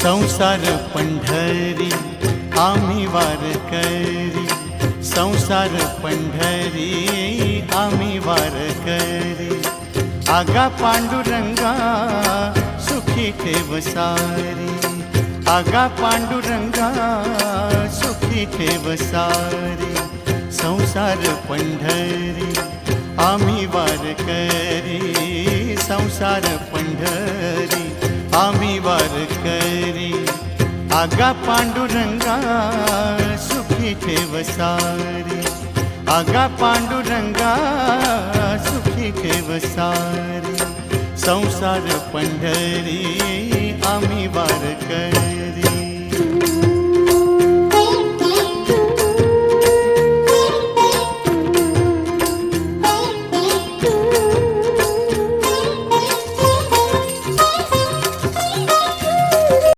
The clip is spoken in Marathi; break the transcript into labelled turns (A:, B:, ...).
A: संसार पंढरी आम्ही वारकरी, संसार पंढरी आम्ही वारकरी। आगा पांडुरंगा सुखी ठेव सारी, आगा पांडुरंगा सुखी ठेव सारी। संसार पंढरी आम्ही वारकरी, संसार पंढरी आम्ही वारकरी। आगा पांडुरंगा सुखी ठेव सारी, आगा पांडुरंगा सुखी ठेव सारी। संसार पंढरी आम्ही वारकरी।